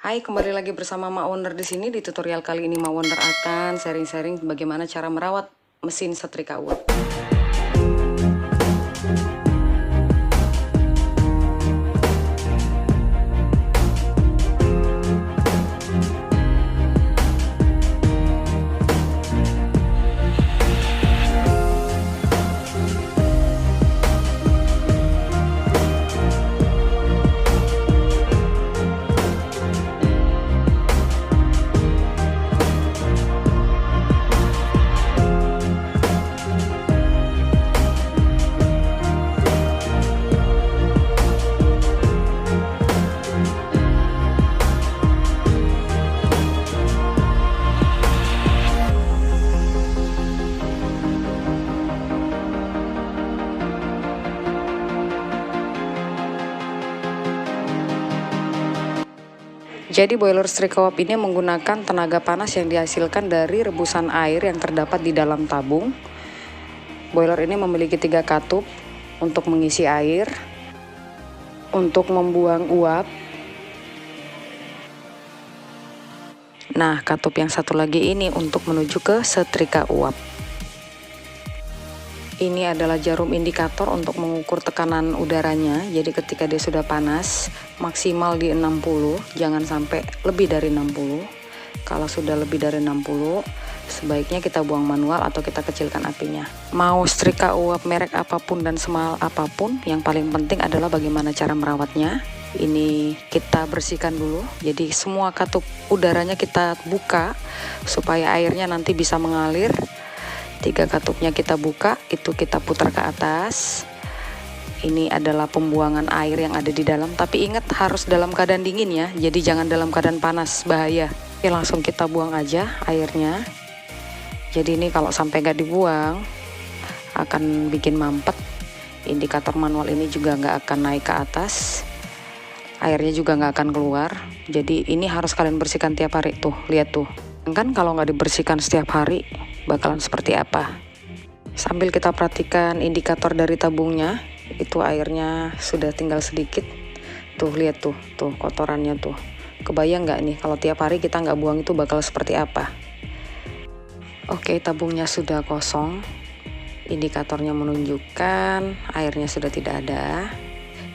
Hai, kembali lagi bersama Mak Wonder di sini. Di tutorial kali ini Mak Wonder akan sharing-sharing bagaimana cara merawat mesin setrika uap. Jadi boiler setrika uap ini menggunakan tenaga panas yang dihasilkan dari rebusan air yang terdapat di dalam tabung. Boiler ini memiliki 3 katup untuk mengisi air, untuk membuang uap. Nah, katup yang satu lagi ini untuk menuju ke setrika uap. Ini adalah jarum indikator untuk mengukur tekanan udaranya. Jadi ketika dia sudah panas, maksimal di 60, jangan sampai lebih dari 60. Kalau sudah lebih dari 60, sebaiknya kita buang manual atau kita kecilkan apinya. Mau setrika uap merek apapun dan semahal apapun, yang paling penting adalah bagaimana cara merawatnya. Ini kita bersihkan dulu. Jadi semua katup udaranya kita buka supaya airnya nanti bisa mengalir. 3 katupnya kita buka, itu kita putar ke atas. Ini adalah pembuangan air yang ada di dalam, tapi ingat harus dalam keadaan dingin ya, jadi jangan dalam keadaan panas, bahaya. Oke, langsung kita buang aja airnya. Jadi ini kalau sampai nggak dibuang akan bikin mampet. Indikator manual ini juga nggak akan naik ke atas, airnya juga nggak akan keluar. Jadi ini harus kalian bersihkan tiap hari. Tuh, lihat tuh, kan kalau nggak dibersihkan setiap hari bakalan seperti apa. Sambil kita perhatikan indikator dari tabungnya, itu airnya sudah tinggal sedikit. Tuh, lihat tuh kotorannya tuh. Kebayang nggak nih kalau tiap hari kita nggak buang itu bakal seperti apa? Oke, tabungnya sudah kosong. Indikatornya menunjukkan airnya sudah tidak ada.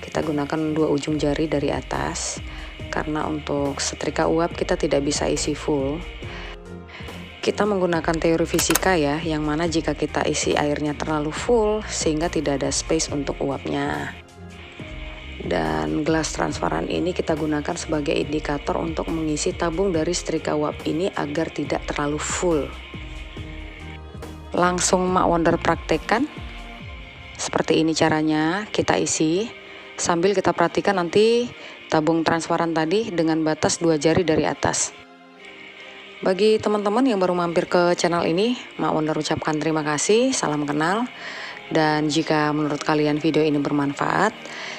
Kita gunakan 2 ujung jari dari atas, karena untuk setrika uap kita tidak bisa isi full. Kita menggunakan teori fisika ya, yang mana jika kita isi airnya terlalu full sehingga tidak ada space untuk uapnya. Dan gelas transparan ini kita gunakan sebagai indikator untuk mengisi tabung dari setrika uap ini agar tidak terlalu full. Langsung Mak Wonder praktekkan. Seperti ini caranya kita isi, sambil kita perhatikan nanti tabung transparan tadi dengan batas 2 jari dari atas. Bagi teman-teman yang baru mampir ke channel ini, Mak Wonder ucapkan terima kasih, salam kenal. Dan jika menurut kalian video ini bermanfaat,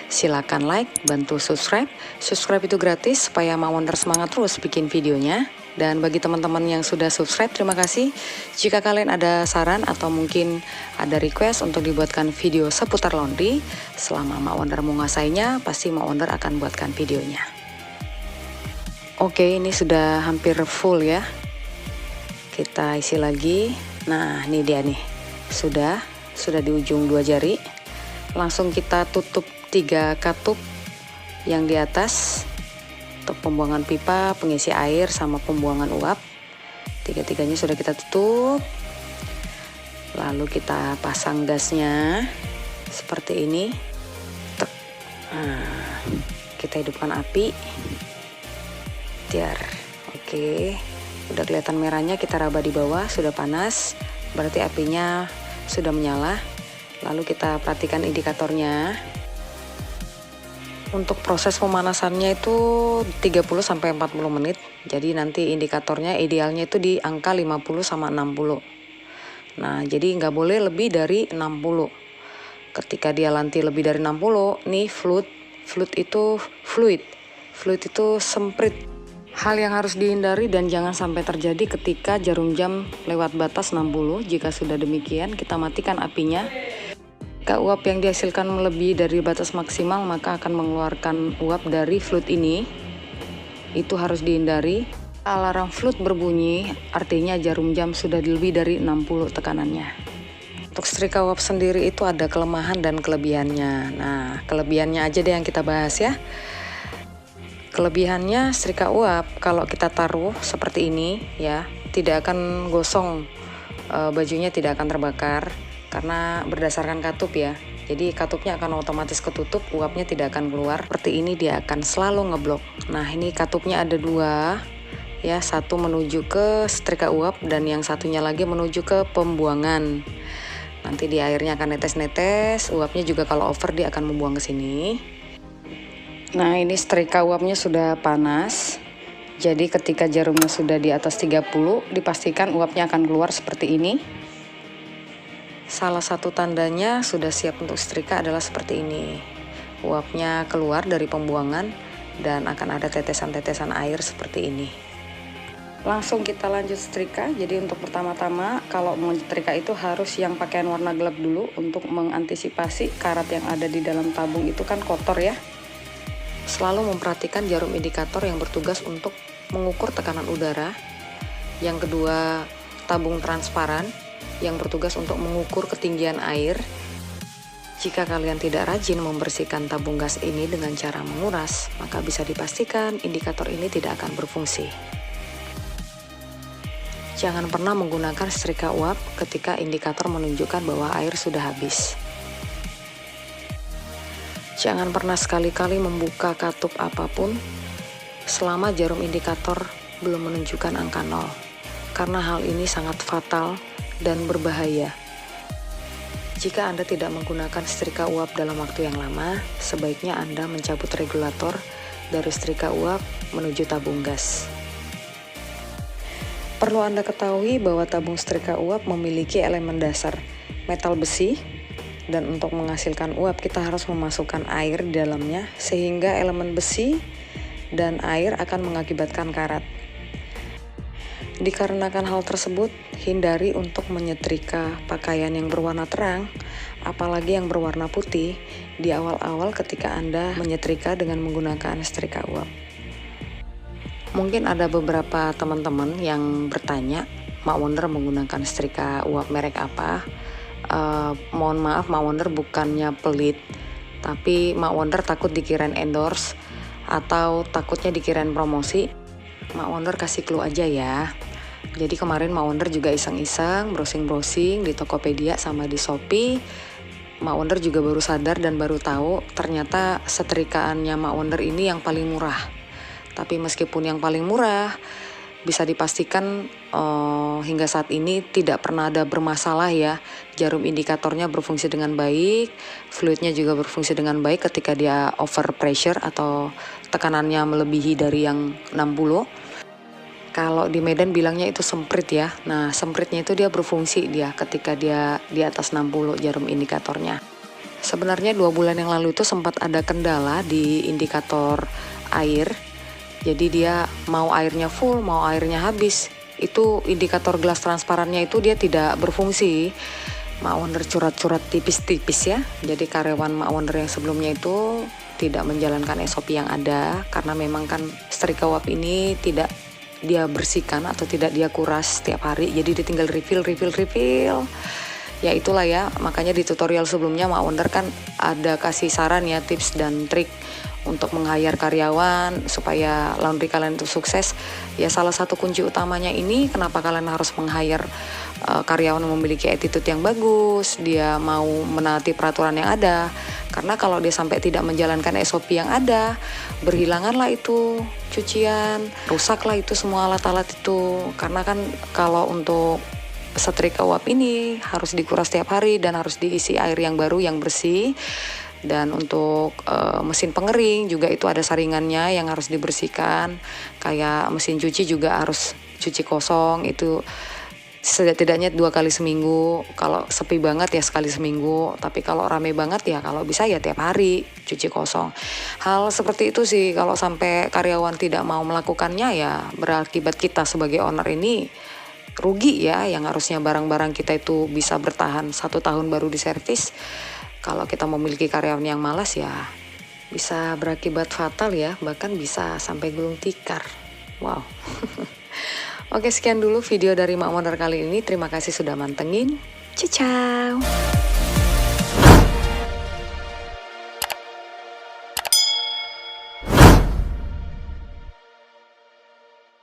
silakan like, bantu subscribe. Subscribe itu gratis supaya Mak Wonder semangat terus bikin videonya. Dan bagi teman-teman yang sudah subscribe, terima kasih. Jika kalian ada saran atau mungkin ada request untuk dibuatkan video seputar laundry, selama Mak Wonder menguasainya, pasti Mak Wonder akan buatkan videonya. Oke, ini sudah hampir full ya. Kita isi lagi. Nah, ini dia nih. Sudah di ujung 2 jari. Langsung kita tutup 3 katup yang di atas untuk pembuangan pipa, pengisi air sama pembuangan uap. 3-tiganya sudah kita tutup. Lalu kita pasang gasnya seperti ini. Nah, kita hidupkan api. Oke, udah kelihatan merahnya, kita raba di bawah, sudah panas, berarti apinya sudah menyala. Lalu kita perhatikan indikatornya. Untuk proses pemanasannya itu 30-40 menit. Jadi nanti indikatornya idealnya itu di angka 50 sama 60. Nah, jadi nggak boleh lebih dari 60. Ketika dia nanti lebih dari 60, nih fluid itu semprit. Hal yang harus dihindari dan jangan sampai terjadi ketika jarum jam lewat batas 60. Jika sudah demikian, kita matikan apinya. Jika uap yang dihasilkan melebihi dari batas maksimal, maka akan mengeluarkan uap dari fluid ini. itu harus dihindari. Alarm flute berbunyi, artinya jarum jam sudah lebih dari 60 tekanannya. Untuk setrika uap sendiri itu ada kelemahan dan kelebihannya. Nah, kelebihannya aja deh yang kita bahas ya. Kelebihannya setrika uap kalau kita taruh seperti ini ya, tidak akan gosong, bajunya tidak akan terbakar karena berdasarkan katup ya. Jadi katupnya akan otomatis ketutup, uapnya tidak akan keluar. Seperti ini dia akan selalu ngeblok. Nah, ini katupnya ada dua ya, satu menuju ke setrika uap dan yang satunya lagi menuju ke pembuangan. Nanti di airnya akan netes-netes, uapnya juga kalau over dia akan membuang ke sini. Nah, ini setrika uapnya sudah panas. Jadi ketika jarumnya sudah di atas 30, dipastikan uapnya akan keluar seperti ini. Salah satu tandanya sudah siap untuk setrika adalah seperti ini. Uapnya keluar dari pembuangan dan akan ada tetesan-tetesan air seperti ini. Langsung kita lanjut setrika. Jadi untuk pertama-tama kalau mau setrika itu harus yang pakaian warna gelap dulu untuk mengantisipasi karat yang ada di dalam tabung itu kan kotor ya. Selalu memperhatikan jarum indikator yang bertugas untuk mengukur tekanan udara. Yang kedua, tabung transparan yang bertugas untuk mengukur ketinggian air. Jika kalian tidak rajin membersihkan tabung gas ini dengan cara menguras, maka bisa dipastikan indikator ini tidak akan berfungsi. Jangan pernah menggunakan setrika uap ketika indikator menunjukkan bahwa air sudah habis. Jangan pernah sekali-kali membuka katup apapun selama jarum indikator belum menunjukkan angka 0, karena hal ini sangat fatal dan berbahaya. Jika Anda tidak menggunakan setrika uap dalam waktu yang lama, sebaiknya Anda mencabut regulator dari setrika uap menuju tabung gas. Perlu Anda ketahui bahwa tabung setrika uap memiliki elemen dasar, metal besi, dan untuk menghasilkan uap kita harus memasukkan air di dalamnya sehingga elemen besi dan air akan mengakibatkan karat. Dikarenakan hal tersebut, hindari untuk menyetrika pakaian yang berwarna terang, apalagi yang berwarna putih, di awal-awal ketika Anda menyetrika dengan menggunakan setrika uap. Mungkin ada beberapa teman-teman yang bertanya, Mak Wonder menggunakan setrika uap merek apa? Mohon maaf, Mak Wonder bukannya pelit, tapi Mak Wonder takut dikirain endorse atau takutnya dikirain promosi. Mak Wonder kasih clue aja ya. Jadi kemarin Mak Wonder juga iseng-iseng browsing-browsing di Tokopedia sama di Shopee. Mak Wonder juga baru sadar dan baru tahu ternyata setrikaannya Mak Wonder ini yang paling murah. Tapi meskipun yang paling murah, bisa dipastikan hingga saat ini tidak pernah ada bermasalah ya. Jarum indikatornya berfungsi dengan baik, fluidnya juga berfungsi dengan baik ketika dia over pressure atau tekanannya melebihi dari yang 60. Kalau di Medan bilangnya itu semprit ya. Nah, sempritnya itu dia berfungsi dia ketika dia di atas 60 jarum indikatornya. Sebenarnya 2 bulan yang lalu itu sempat ada kendala di indikator air. Jadi dia mau airnya full, mau airnya habis. Itu indikator gelas transparannya itu dia tidak berfungsi. Mak Wonder curat-curat tipis-tipis ya. Jadi karyawan Mak Wonder yang sebelumnya itu tidak menjalankan SOP yang ada. Karena memang kan setrika uap ini tidak dia bersihkan atau tidak dia kuras setiap hari. Jadi dia tinggal refill. Ya itulah ya, makanya di tutorial sebelumnya Mak Wonder kan ada kasih saran ya, tips dan trik untuk meng-hire karyawan supaya laundry kalian itu sukses. Ya salah satu kunci utamanya ini kenapa kalian harus meng-hire karyawan yang memiliki attitude yang bagus, dia mau menaati peraturan yang ada. Karena kalau dia sampai tidak menjalankan SOP yang ada, berhilanganlah itu cucian, rusaklah itu semua alat-alat itu. Karena kan kalau untuk setrika uap ini harus dikuras setiap hari dan harus diisi air yang baru yang bersih. Dan untuk mesin pengering juga itu ada saringannya yang harus dibersihkan. Kayak mesin cuci juga harus cuci kosong, itu setidaknya 2 kali seminggu. Kalau sepi banget ya sekali seminggu, tapi kalau rame banget ya kalau bisa ya tiap hari cuci kosong. Hal seperti itu sih, kalau sampai karyawan tidak mau melakukannya ya berakibat kita sebagai owner ini rugi ya, yang harusnya barang-barang kita itu bisa bertahan 1 tahun baru diservis. Kalau kita memiliki karyawan yang malas ya bisa berakibat fatal ya, bahkan bisa sampai gulung tikar. Wow. Oke, sekian dulu video dari Mak Mondar kali ini. Terima kasih sudah mantengin. Ciao.